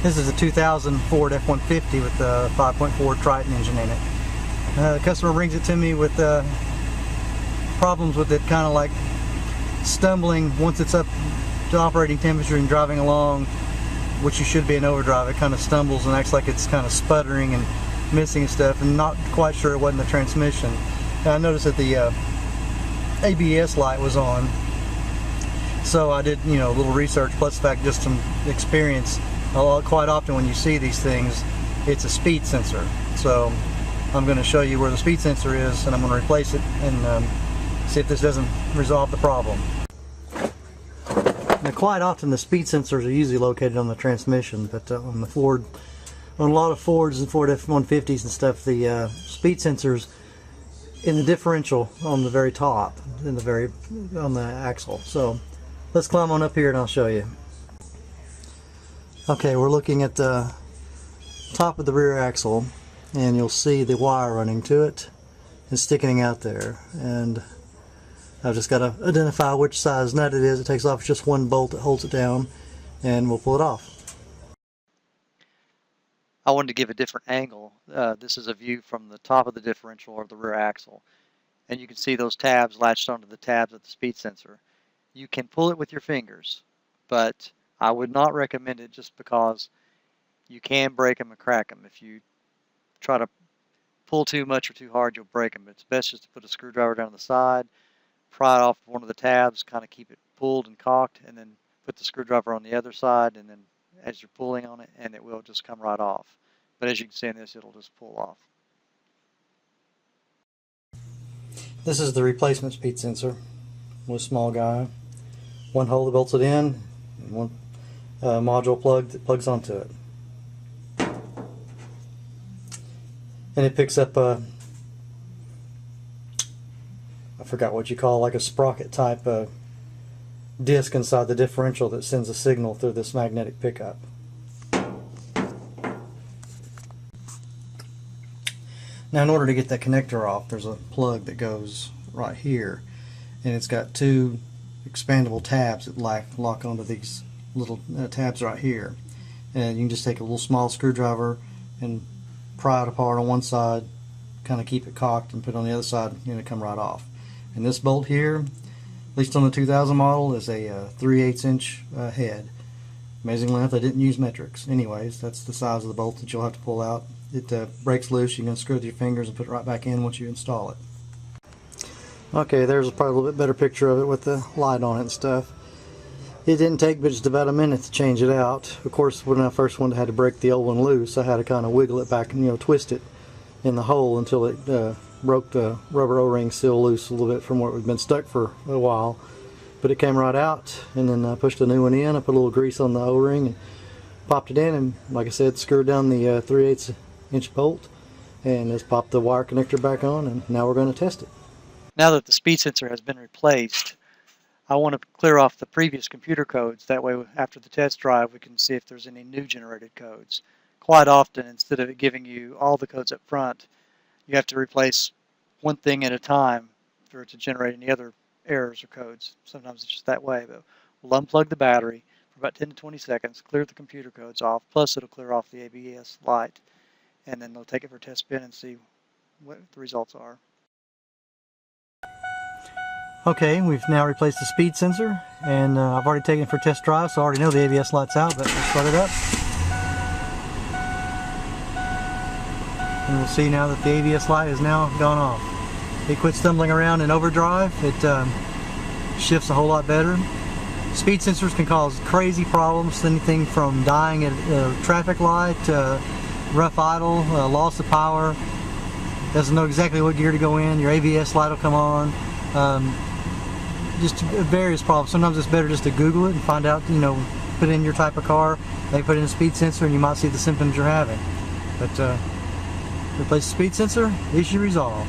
This is a 2000 Ford F-150 with the 5.4 Triton engine in it. The customer brings it to me with problems with it, kind of like stumbling once it's up to operating temperature and driving along, which you should be in overdrive. It kind of stumbles and acts like it's kind of sputtering and missing stuff, and not quite sure it wasn't the transmission. And I noticed that the ABS light was on, so I did, a little research, plus the fact just some experience. Quite often when you see these things, it's a speed sensor. So I'm going to show you where the speed sensor is, and I'm going to replace it and see if this doesn't resolve the problem. Now, quite often the speed sensors are usually located on the transmission, but on a lot of Fords and Ford F-150s and stuff, the speed sensors in the differential on the very top, on the axle. So let's climb on up here and I'll show you. Okay, we're looking at the top of the rear axle, and you'll see the wire running to it and sticking out there. And I've just got to identify which size nut it is. It takes off just one bolt that holds it down, and we'll pull it off. I wanted to give a different angle. This is a view from the top of the differential or the rear axle. And you can see those tabs latched onto the tabs of the speed sensor. You can pull it with your fingers, but I would not recommend it, just because you can break them and crack them. If you try to pull too much or too hard, you'll break them. It's best just to put a screwdriver down the side, pry it off one of the tabs, kind of keep it pulled and cocked, and then put the screwdriver on the other side, and then as you're pulling on it, and it will just come right off. But as you can see in this, it'll just pull off. This is the replacement speed sensor with a small guy. One hole that bolts it in, and one module plug that plugs onto it. And it picks up a, I forgot what you call, like a sprocket type disc inside the differential that sends a signal through this magnetic pickup. Now, in order to get that connector off, there's a plug that goes right here, and it's got two expandable tabs that lock onto these little tabs right here. And you can just take a little small screwdriver and pry it apart on one side, kind of keep it cocked, and put it on the other side, and it'll come right off. And this bolt here, at least on the 2000 model, is a 3/8 inch head. Amazing length. I didn't use metrics. Anyways, that's the size of the bolt that you'll have to pull out. It breaks loose. You can screw it with your fingers and put it right back in once you install it. Okay, there's probably a little bit better picture of it with the light on it and stuff. It didn't take but just about a minute to change it out. Of course, when I first had to break the old one loose, I had to kind of wiggle it back and twist it in the hole until it broke the rubber O-ring seal loose a little bit from where it had been stuck for a while. But it came right out, and then I pushed a new one in. I put a little grease on the O-ring and popped it in, and like I said, screwed down the 3/8 inch bolt, and just popped the wire connector back on, and now we're going to test it. Now that the speed sensor has been replaced, I want to clear off the previous computer codes. That way, after the test drive, we can see if there's any new generated codes. Quite often, instead of it giving you all the codes up front, you have to replace one thing at a time for it to generate any other errors or codes. Sometimes it's just that way, but we'll unplug the battery for about 10 to 20 seconds, clear the computer codes off, plus it'll clear off the ABS light, and then they'll take it for a test spin and see what the results are. Okay, we've now replaced the speed sensor, and I've already taken it for test drive, so I already know the ABS light's out, but we'll start it up. And we'll see now that the ABS light has now gone off. It quit stumbling around in overdrive. It shifts a whole lot better. Speed sensors can cause crazy problems, anything from dying at a traffic light, rough idle, loss of power, doesn't know exactly what gear to go in, your ABS light will come on. Just various problems. Sometimes it's better just to Google it and find out, put in your type of car, they put in a speed sensor, and you might see the symptoms you're having. But replace the speed sensor, issue resolved.